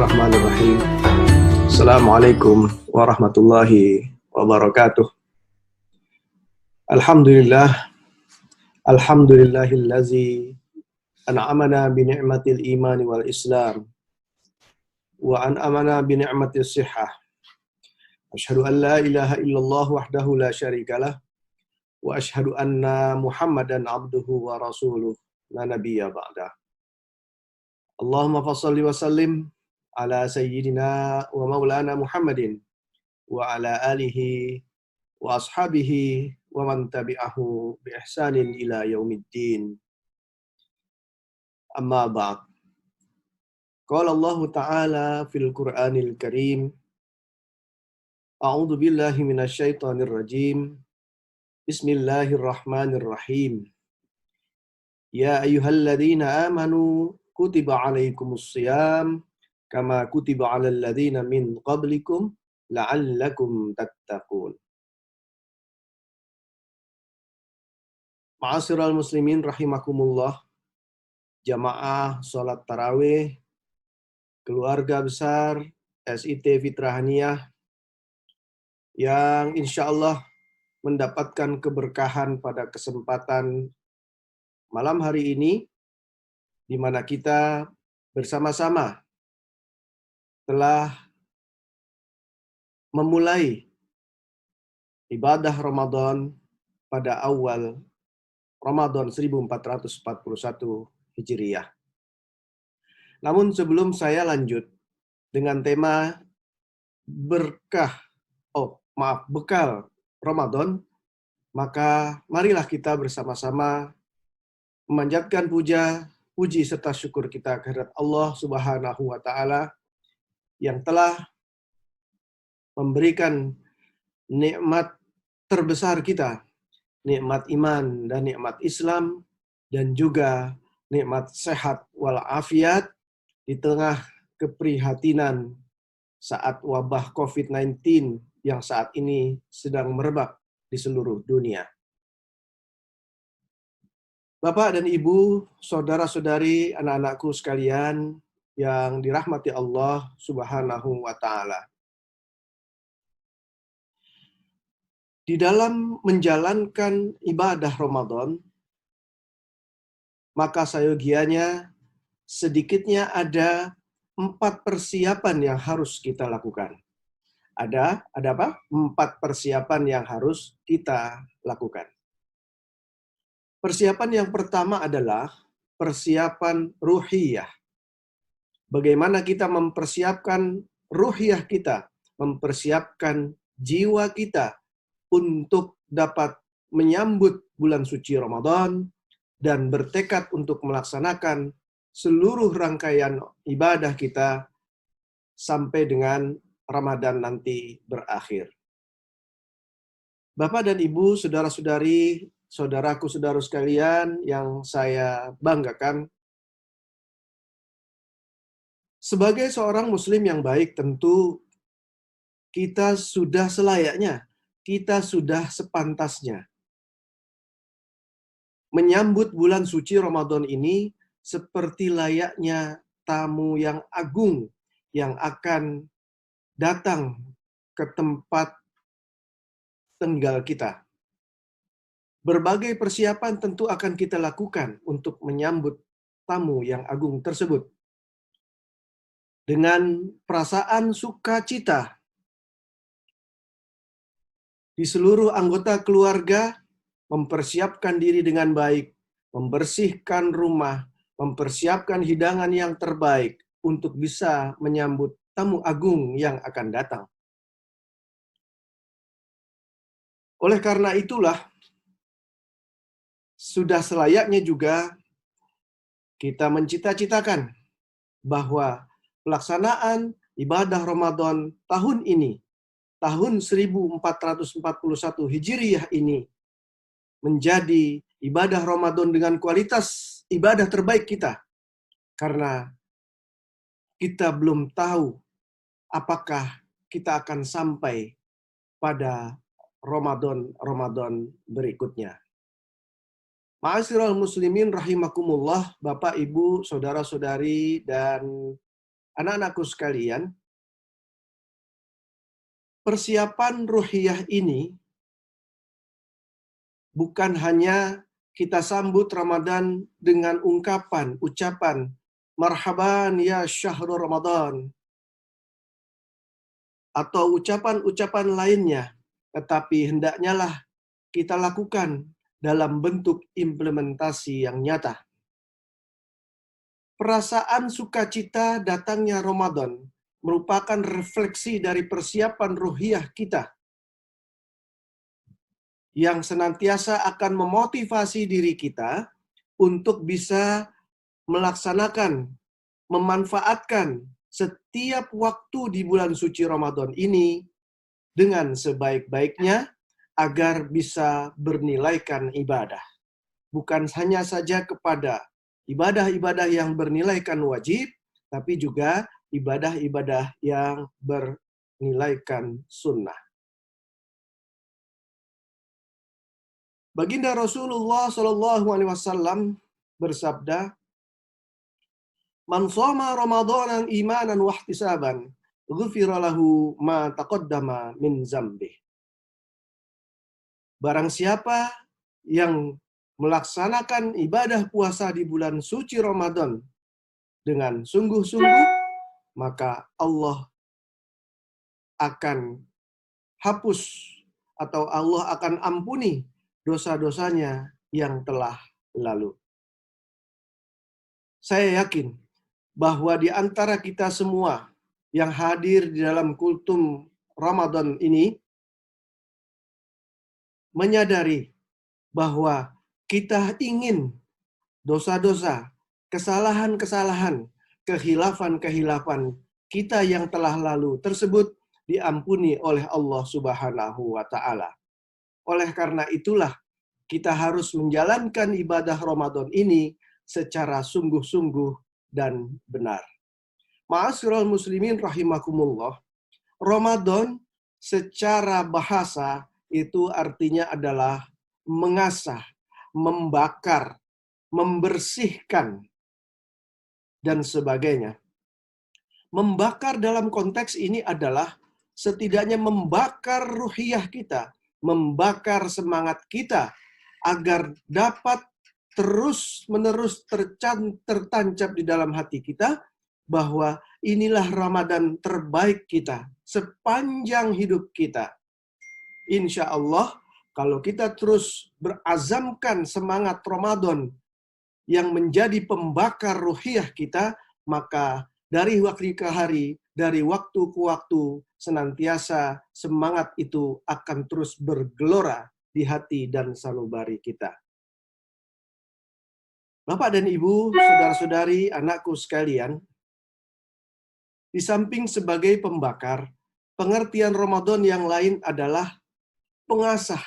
Bismillahirrahmanirrahim. Assalamualaikum warahmatullahi wabarakatuh. Alhamdulillah, alhamdulillahillazi an'amana bi ni'matil imani wal islam wa an'amana bi ni'matis sihhah. Asyhadu an la ilaha illallah wahdahu la syarikalah wa asyhadu anna Muhammadan abduhu wa rasuluh la nabiyya ba'dah. Allahumma fassalli wa sallim ala sayyidina wa maulana Muhammadin wa ala alihi wa ashabihi wa man tabi'ahu bi ihsanin ila yaumiddin. Amma ba'd. Qala Allah Ta'ala fil Qur'anil Karim, A'udzu billahi minasyaitonir rajim. Bismillahirrahmanirrahim. Ya ayyuhalladzina amanu kutiba 'alaikumus shiyam kama kutiba 'alal ladzina min qablikum la'allakum tattaqun. Ma'asyiral muslimin rahimakumullah, jamaah salat tarawih, keluarga besar SIT Fitrahaniyah yang insya Allah mendapatkan keberkahan pada kesempatan malam hari ini, di mana kita bersama-sama telah memulai ibadah Ramadan pada awal Ramadan 1441 Hijriyah. Namun sebelum saya lanjut dengan tema bekal Ramadan, maka marilah kita bersama-sama memanjatkan puji serta syukur kita kehadirat Allah Subhanahu wa Ta'ala yang telah memberikan nikmat terbesar kita, nikmat iman dan nikmat Islam, dan juga nikmat sehat walafiat di tengah keprihatinan saat wabah COVID-19 yang saat ini sedang merebak di seluruh dunia. Bapak dan Ibu, saudara-saudari, anak-anakku sekalian yang dirahmati Allah Subhanahu wa Ta'ala. Di dalam menjalankan ibadah Ramadan, maka sayogianya sedikitnya ada 4 persiapan yang harus kita lakukan. Ada apa? 4 persiapan yang harus kita lakukan. Persiapan yang pertama adalah persiapan ruhiyah. Bagaimana kita mempersiapkan ruhiyah kita, mempersiapkan jiwa kita untuk dapat menyambut bulan suci Ramadan dan bertekad untuk melaksanakan seluruh rangkaian ibadah kita sampai dengan Ramadan nanti berakhir. Bapak dan Ibu, saudara-saudari, saudaraku, saudara sekalian yang saya banggakan, sebagai seorang muslim yang baik tentu kita sudah selayaknya, kita sudah sepantasnya menyambut bulan suci Ramadan ini seperti layaknya tamu yang agung yang akan datang ke tempat tinggal kita. Berbagai persiapan tentu akan kita lakukan untuk menyambut tamu yang agung tersebut. Dengan perasaan sukacita di seluruh anggota keluarga, mempersiapkan diri dengan baik, membersihkan rumah, mempersiapkan hidangan yang terbaik untuk bisa menyambut tamu agung yang akan datang. Oleh karena itulah, sudah selayaknya juga kita mencita-citakan bahwa pelaksanaan ibadah Ramadan tahun ini, tahun 1441 Hijriyah ini, menjadi ibadah Ramadan dengan kualitas ibadah terbaik kita. Karena kita belum tahu apakah kita akan sampai pada Ramadan berikutnya. Ma'asyiral muslimin rahimakumullah, Bapak, Ibu, saudara-saudari, dan Anak-anakku sekalian, persiapan ruhiyah ini bukan hanya kita sambut Ramadan dengan ucapan, marhaban ya syahrul Ramadan, atau ucapan-ucapan lainnya, tetapi hendaknya lah kita lakukan dalam bentuk implementasi yang nyata. Perasaan sukacita datangnya Ramadan merupakan refleksi dari persiapan ruhiyah kita yang senantiasa akan memotivasi diri kita untuk bisa melaksanakan, memanfaatkan setiap waktu di bulan suci Ramadan ini dengan sebaik-baiknya agar bisa bernilaikan ibadah. Bukan hanya saja kepada ibadah-ibadah yang bernilaikan wajib, tapi juga ibadah-ibadah yang bernilaikan sunnah. Baginda Rasulullah Shallallahu Alaihi Wasallam bersabda, "Man shoma Ramadanan imanan wahtisaban, ghufira lahu ma taqaddama min zambih." Barang siapa yang melaksanakan ibadah puasa di bulan suci Ramadan dengan sungguh-sungguh, maka Allah akan hapus atau Allah akan ampuni dosa-dosanya yang telah lalu. Saya yakin bahwa di antara kita semua yang hadir di dalam kultum Ramadan ini menyadari bahwa kita ingin dosa-dosa, kesalahan-kesalahan, kehilafan-kehilafan kita yang telah lalu tersebut diampuni oleh Allah Subhanahu wa taala. Oleh karena itulah kita harus menjalankan ibadah Ramadan ini secara sungguh-sungguh dan benar. Ma'asyiral muslimin rahimakumullah, Ramadan secara bahasa itu artinya adalah mengasah, membakar, membersihkan, dan sebagainya. Membakar dalam konteks ini adalah setidaknya membakar ruhiyah kita, membakar semangat kita agar dapat terus-menerus tertancap di dalam hati kita bahwa inilah Ramadan terbaik kita sepanjang hidup kita. Insya Allah, kalau kita terus berazamkan semangat Ramadan yang menjadi pembakar ruhiyah kita, maka dari hari ke hari, dari waktu ke waktu, senantiasa semangat itu akan terus bergelora di hati dan sanubari kita. Bapak dan Ibu, saudara-saudari, anakku sekalian, di samping sebagai pembakar, pengertian Ramadan yang lain adalah pengasah,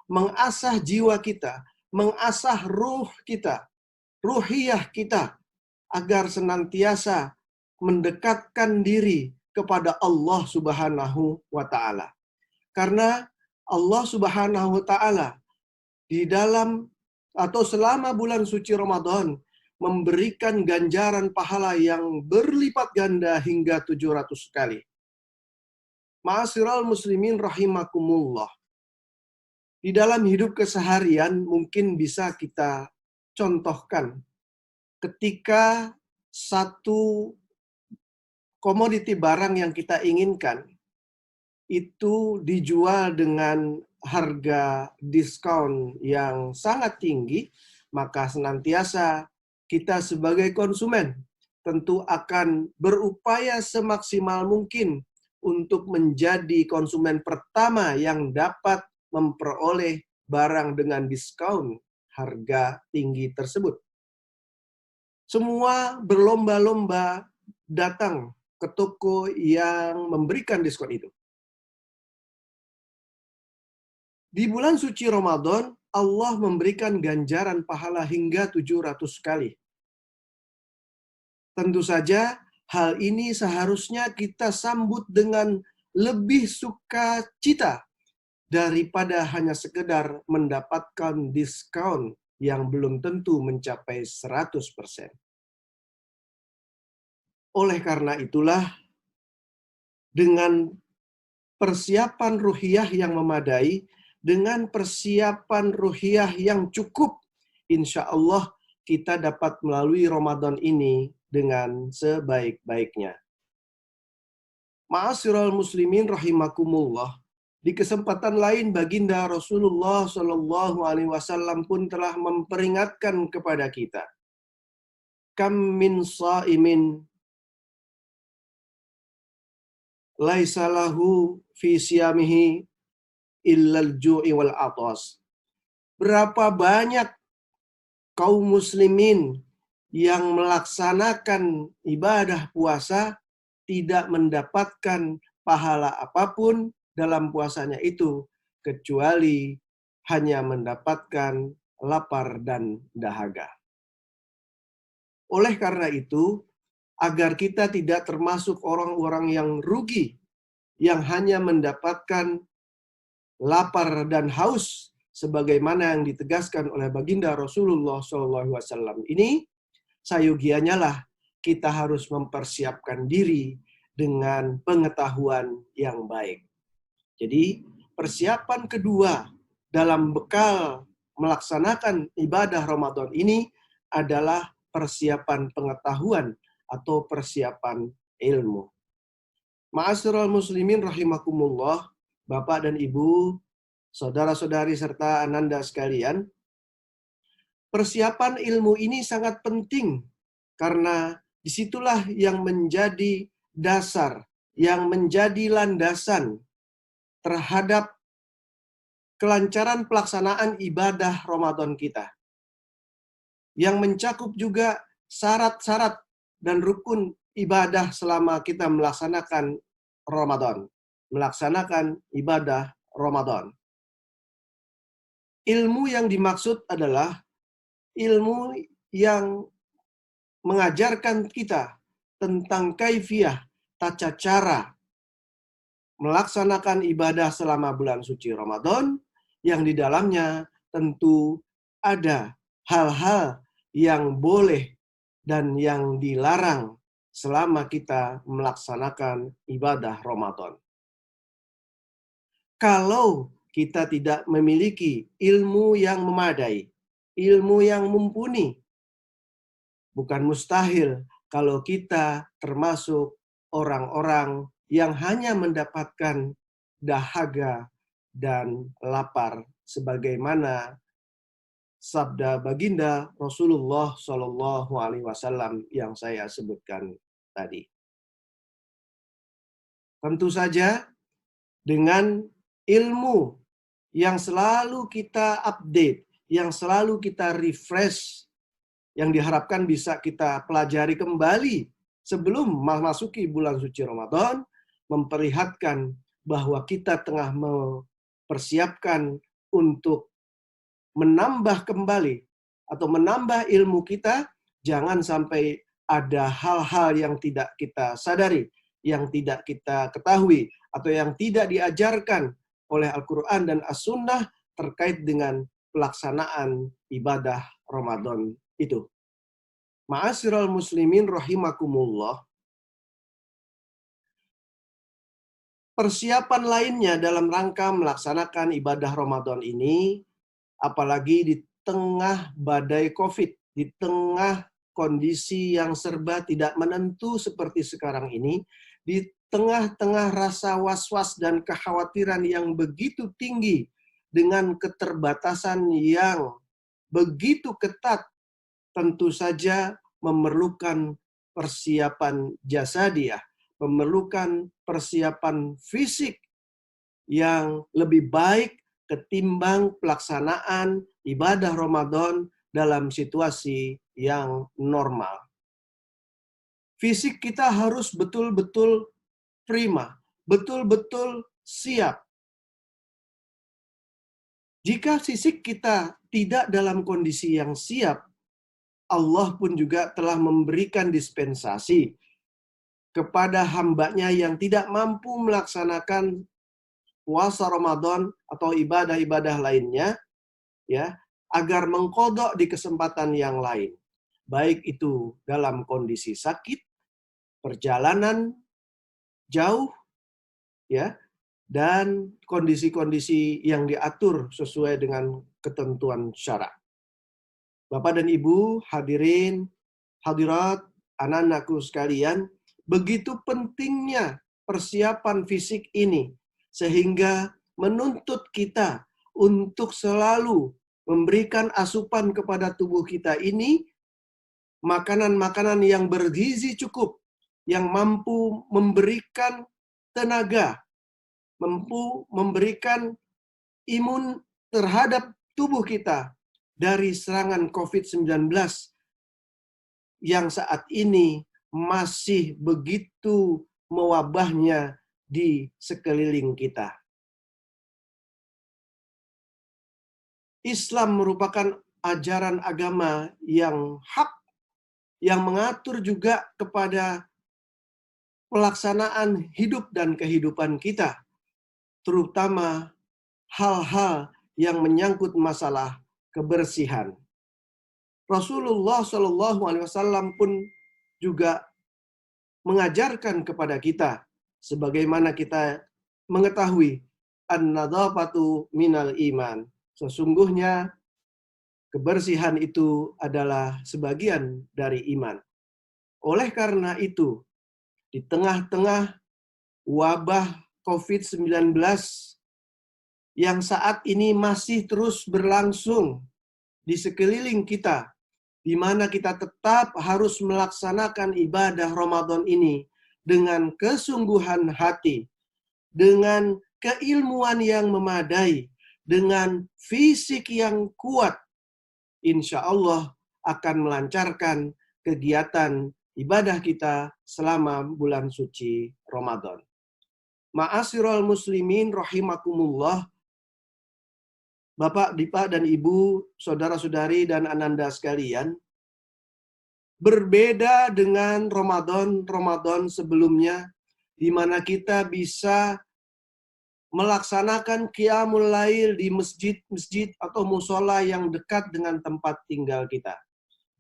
mengasah jiwa kita, mengasah ruh kita, ruhiyah kita, agar senantiasa mendekatkan diri kepada Allah Subhanahu wa taala. Karena Allah Subhanahu wa taala di dalam atau selama bulan suci Ramadan memberikan ganjaran pahala yang berlipat ganda hingga 700 kali. Ma'asyiral muslimin rahimakumullah. Di dalam hidup keseharian mungkin bisa kita contohkan ketika satu komoditi barang yang kita inginkan itu dijual dengan harga diskon yang sangat tinggi, maka senantiasa kita sebagai konsumen tentu akan berupaya semaksimal mungkin untuk menjadi konsumen pertama yang dapat memperoleh barang dengan diskon harga tinggi tersebut. Semua berlomba-lomba datang ke toko yang memberikan diskon itu. Di bulan suci Ramadan, Allah memberikan ganjaran pahala hingga 700 kali. Tentu saja, hal ini seharusnya kita sambut dengan lebih sukacita daripada hanya sekedar mendapatkan diskon yang belum tentu mencapai 100%. Oleh karena itulah, dengan persiapan ruhiyah yang memadai, dengan persiapan ruhiyah yang cukup, insya Allah kita dapat melalui Ramadan ini dengan sebaik-baiknya. Ma'asyiral muslimin rahimakumullah. Di kesempatan lain baginda Rasulullah Shallallahu Alaihi Wasallam pun telah memperingatkan kepada kita. Kam min sa'imin laisa lahu fi siyamihi illal ju'i wal atas. Berapa banyak kaum muslimin yang melaksanakan ibadah puasa tidak mendapatkan pahala apapun dalam puasanya itu, kecuali hanya mendapatkan lapar dan dahaga. Oleh karena itu, agar kita tidak termasuk orang-orang yang rugi, yang hanya mendapatkan lapar dan haus, sebagaimana yang ditegaskan oleh baginda Rasulullah SAW ini, sayogianya lah kita harus mempersiapkan diri dengan pengetahuan yang baik. Jadi, persiapan kedua dalam bekal melaksanakan ibadah Ramadan ini adalah persiapan pengetahuan atau persiapan ilmu. Ma'asyiral muslimin rahimakumullah, Bapak dan Ibu, saudara-saudari serta ananda sekalian, persiapan ilmu ini sangat penting karena disitulah yang menjadi dasar, yang menjadi landasan terhadap kelancaran pelaksanaan ibadah Ramadan kita. Yang mencakup juga syarat-syarat dan rukun ibadah selama kita melaksanakan Ramadan. Melaksanakan ibadah Ramadan. Ilmu yang dimaksud adalah ilmu yang mengajarkan kita tentang kaifiyah, tata cara melaksanakan ibadah selama bulan suci Ramadan, yang di dalamnya tentu ada hal-hal yang boleh dan yang dilarang selama kita melaksanakan ibadah Ramadan. Kalau kita tidak memiliki ilmu yang memadai, ilmu yang mumpuni, bukan mustahil kalau kita termasuk orang-orang yang hanya mendapatkan dahaga dan lapar, sebagaimana sabda baginda Rasulullah Shallallahu Alaihi Wasallam yang saya sebutkan tadi. Tentu saja dengan ilmu yang selalu kita update, yang selalu kita refresh, yang diharapkan bisa kita pelajari kembali sebelum memasuki bulan suci Ramadan, memperlihatkan bahwa kita tengah mempersiapkan untuk menambah kembali atau menambah ilmu kita. Jangan sampai ada hal-hal yang tidak kita sadari, yang tidak kita ketahui, atau yang tidak diajarkan oleh Al-Quran dan As-Sunnah terkait dengan pelaksanaan ibadah Ramadan itu. Ma'asyiral muslimin rahimakumullah. Persiapan lainnya dalam rangka melaksanakan ibadah Ramadan ini, apalagi di tengah badai COVID, di tengah kondisi yang serba tidak menentu seperti sekarang ini, di tengah-tengah rasa was-was dan kekhawatiran yang begitu tinggi dengan keterbatasan yang begitu ketat, tentu saja memerlukan persiapan jasadiah, memerlukan persiapan fisik yang lebih baik ketimbang pelaksanaan ibadah Ramadan dalam situasi yang normal. Fisik kita harus betul-betul prima, betul-betul siap. Jika fisik kita tidak dalam kondisi yang siap, Allah pun juga telah memberikan dispensasi kepada hambanya yang tidak mampu melaksanakan puasa Ramadan atau ibadah-ibadah lainnya, ya, agar mengqadha di kesempatan yang lain. Baik itu dalam kondisi sakit perjalanan jauh, ya, dan kondisi-kondisi yang diatur sesuai dengan ketentuan syara. Bapak dan Ibu, hadirin, hadirat, anak-anakku sekalian, begitu pentingnya persiapan fisik ini, sehingga menuntut kita untuk selalu memberikan asupan kepada tubuh kita ini, makanan-makanan yang bergizi cukup, yang mampu memberikan tenaga, mampu memberikan imun terhadap tubuh kita dari serangan COVID-19 yang saat ini masih begitu mewabahnya di sekeliling kita. Islam merupakan ajaran agama yang hak, yang mengatur juga kepada pelaksanaan hidup dan kehidupan kita, terutama hal-hal yang menyangkut masalah kebersihan. Rasulullah Shallallahu Alaihi Wasallam pun juga mengajarkan kepada kita, sebagaimana kita mengetahui, an-nadhafatu minal iman. Sesungguhnya kebersihan itu adalah sebagian dari iman. Oleh karena itu, di tengah-tengah wabah COVID-19 yang saat ini masih terus berlangsung di sekeliling kita, di mana kita tetap harus melaksanakan ibadah Ramadan ini dengan kesungguhan hati, dengan keilmuan yang memadai, dengan fisik yang kuat, insya Allah akan melancarkan kegiatan ibadah kita selama bulan suci Ramadan. Ma'asyiral muslimin rahimakumullah, Bapak, Dipa, dan Ibu, saudara-saudari, dan ananda sekalian, berbeda dengan Ramadan sebelumnya, di mana kita bisa melaksanakan qiyamul lail di masjid-masjid atau musola yang dekat dengan tempat tinggal kita.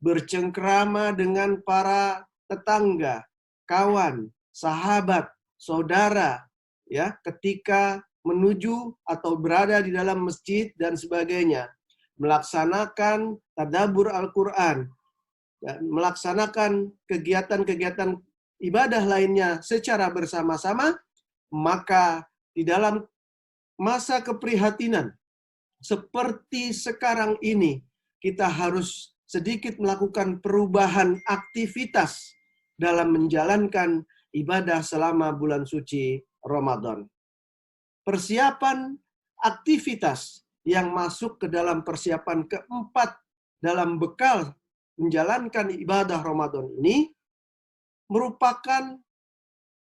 Bercengkrama dengan para tetangga, kawan, sahabat, saudara, ya, ketika menuju atau berada di dalam masjid dan sebagainya, melaksanakan tadabbur Al-Quran, melaksanakan kegiatan-kegiatan ibadah lainnya secara bersama-sama, maka di dalam masa keprihatinan seperti sekarang ini, kita harus sedikit melakukan perubahan aktivitas dalam menjalankan ibadah selama bulan suci Ramadan. Persiapan aktivitas yang masuk ke dalam persiapan keempat dalam bekal menjalankan ibadah Ramadan ini merupakan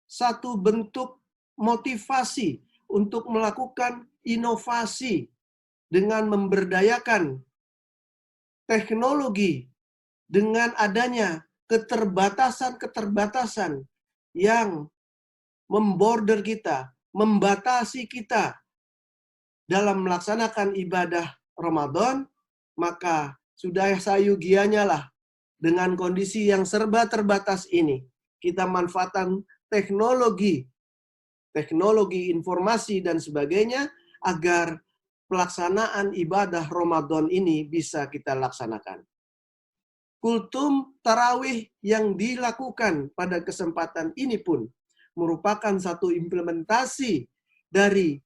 satu bentuk motivasi untuk melakukan inovasi dengan memberdayakan teknologi, dengan adanya keterbatasan-keterbatasan yang memborder kita, membatasi kita dalam melaksanakan ibadah Ramadan, maka sudah sayugianya lah dengan kondisi yang serba terbatas ini, kita manfaatkan teknologi informasi dan sebagainya agar pelaksanaan ibadah Ramadan ini bisa kita laksanakan. Kultum tarawih yang dilakukan pada kesempatan ini pun merupakan satu implementasi dari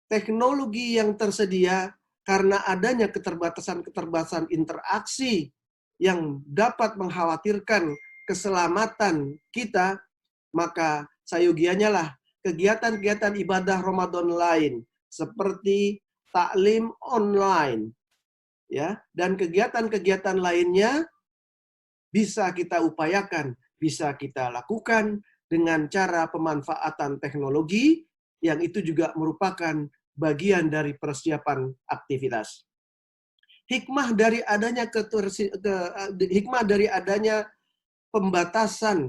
teknologi yang tersedia karena adanya keterbatasan-keterbatasan interaksi yang dapat mengkhawatirkan keselamatan kita, maka sayugianya lah kegiatan-kegiatan ibadah Ramadan lain seperti taklim online, ya, dan kegiatan-kegiatan lainnya bisa kita upayakan, bisa kita lakukan dengan cara pemanfaatan teknologi yang itu juga merupakan bagian dari persiapan aktivitas. Hikmah dari adanya pembatasan,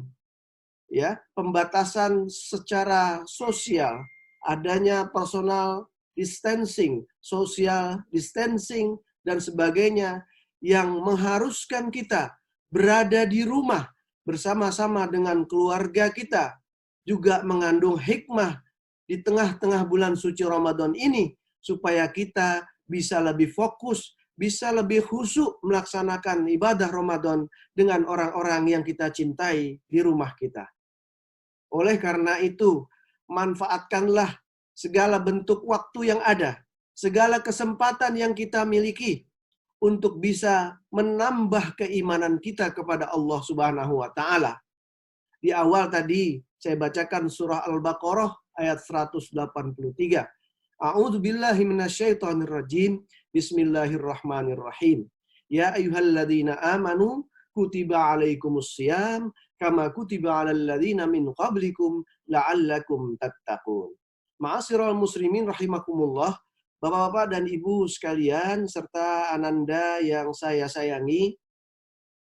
ya, pembatasan secara sosial, adanya personal distancing, social distancing, dan sebagainya yang mengharuskan kita berada di rumah bersama-sama dengan keluarga kita juga mengandung hikmah di tengah-tengah bulan suci Ramadan ini, supaya kita bisa lebih fokus, bisa lebih khusyuk melaksanakan ibadah Ramadan dengan orang-orang yang kita cintai di rumah kita. Oleh karena itu, manfaatkanlah segala bentuk waktu yang ada, segala kesempatan yang kita miliki untuk bisa menambah keimanan kita kepada Allah Subhanahu wa taala. Di awal tadi saya bacakan surah Al-Baqarah ayat 183. A'udzu billahi minasyaitonir rajim. Bismillahirrahmanirrahim. Ya ayyuhalladzina amanu kutiba alaikumus syiyam kama kutiba alal ladzina min qablikum la'allakum tattaqun. Ma'asyiral muslimin rahimakumullah. Bapak-bapak dan ibu sekalian serta ananda yang saya sayangi,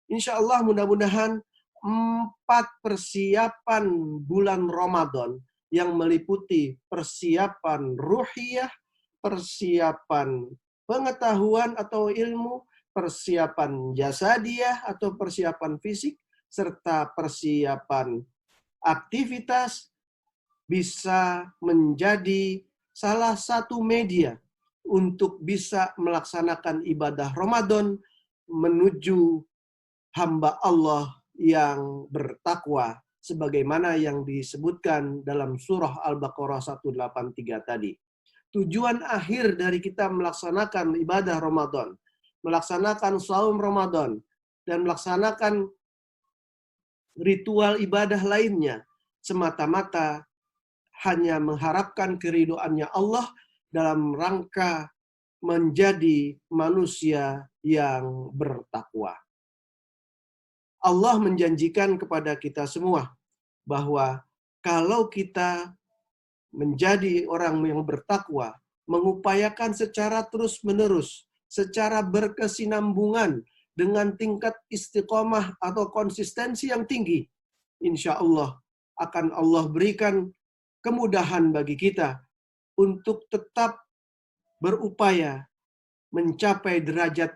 insya Allah mudah-mudahan 4 persiapan bulan Ramadan yang meliputi persiapan ruhiyah, persiapan pengetahuan atau ilmu, persiapan jasadiah atau persiapan fisik, serta persiapan aktivitas bisa menjadi salah satu media untuk bisa melaksanakan ibadah Ramadan menuju hamba Allah yang bertakwa sebagaimana yang disebutkan dalam surah Al-Baqarah 183 tadi. Tujuan akhir dari kita melaksanakan ibadah Ramadan, melaksanakan saum Ramadan, dan melaksanakan ritual ibadah lainnya semata-mata hanya mengharapkan keridhoannya Allah dalam rangka menjadi manusia yang bertakwa. Allah menjanjikan kepada kita semua bahwa kalau kita menjadi orang yang bertakwa, mengupayakan secara terus-menerus, secara berkesinambungan dengan tingkat istiqomah atau konsistensi yang tinggi, insya Allah akan Allah berikan kemudahan bagi kita untuk tetap berupaya mencapai derajat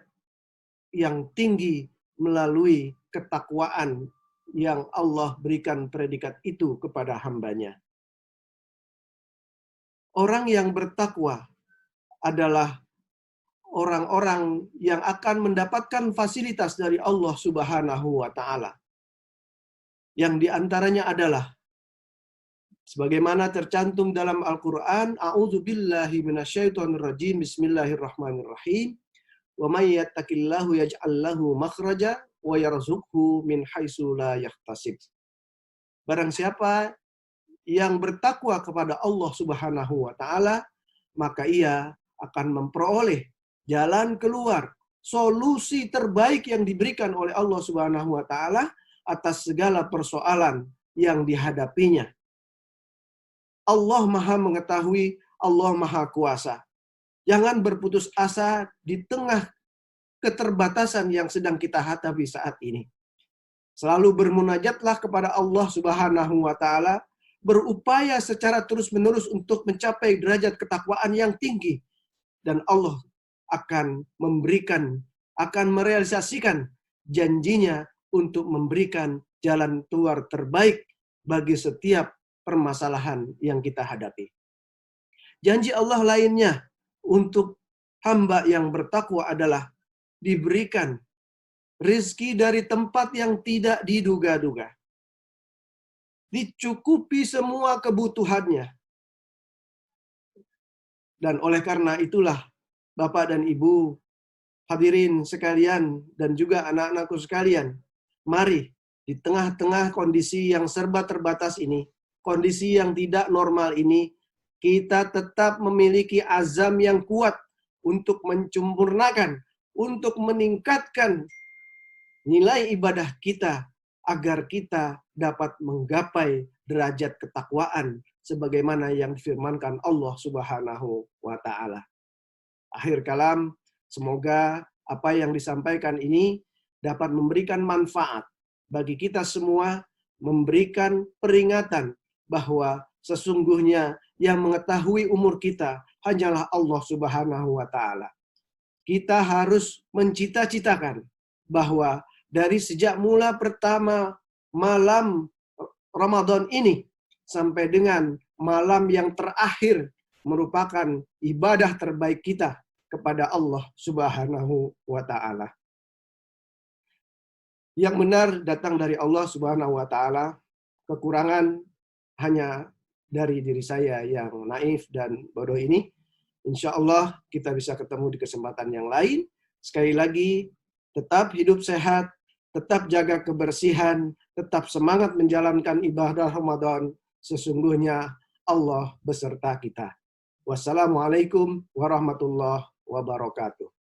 yang tinggi melalui ketakwaan yang Allah berikan predikat itu kepada hambanya. Orang yang bertakwa adalah orang-orang yang akan mendapatkan fasilitas dari Allah Subhanahu wa taala. Yang diantaranya adalah sebagaimana tercantum dalam Al-Qur'an, A'udzu billahi minasyaitonir rajim. Bismillahirrahmanirrahim. Wa may yattaqillahu yaj'al lahu makhraja wa yarzuqhu min haitsu la yahtasib. Barang siapa yang bertakwa kepada Allah Subhanahu wa taala, maka ia akan memperoleh jalan keluar, solusi terbaik yang diberikan oleh Allah Subhanahu wa taala atas segala persoalan yang dihadapinya. Allah Maha mengetahui, Allah Maha kuasa. Jangan berputus asa di tengah keterbatasan yang sedang kita hadapi saat ini. Selalu bermunajatlah kepada Allah Subhanahu wa taala, berupaya secara terus-menerus untuk mencapai derajat ketakwaan yang tinggi, dan Allah akan memberikan, akan merealisasikan janjinya untuk memberikan jalan keluar terbaik bagi setiap permasalahan yang kita hadapi. Janji Allah lainnya untuk hamba yang bertakwa adalah diberikan rizki dari tempat yang tidak diduga-duga. Dicukupi semua kebutuhannya. Dan oleh karena itulah, Bapak dan Ibu, hadirin sekalian, dan juga anak-anakku sekalian, mari di tengah-tengah kondisi yang serba terbatas ini, kondisi yang tidak normal ini, kita tetap memiliki azam yang kuat untuk menyempurnakan, untuk meningkatkan nilai ibadah kita, agar kita dapat menggapai derajat ketakwaan sebagaimana yang difirmankan Allah Subhanahu wa taala. Akhir kalam, semoga apa yang disampaikan ini dapat memberikan manfaat bagi kita semua, memberikan peringatan bahwa sesungguhnya yang mengetahui umur kita hanyalah Allah Subhanahu wa taala. Kita harus mencita-citakan bahwa dari sejak mula pertama malam Ramadan ini sampai dengan malam yang terakhir merupakan ibadah terbaik kita kepada Allah Subhanahu wa taala. Yang benar datang dari Allah Subhanahu wa taala, kekurangan hanya dari diri saya yang naif dan bodoh ini. Insya Allah kita bisa ketemu di kesempatan yang lain. Sekali lagi, tetap hidup sehat, tetap jaga kebersihan, tetap semangat menjalankan ibadah Ramadan. Sesungguhnya Allah beserta kita. Wassalamualaikum warahmatullahi wabarakatuh.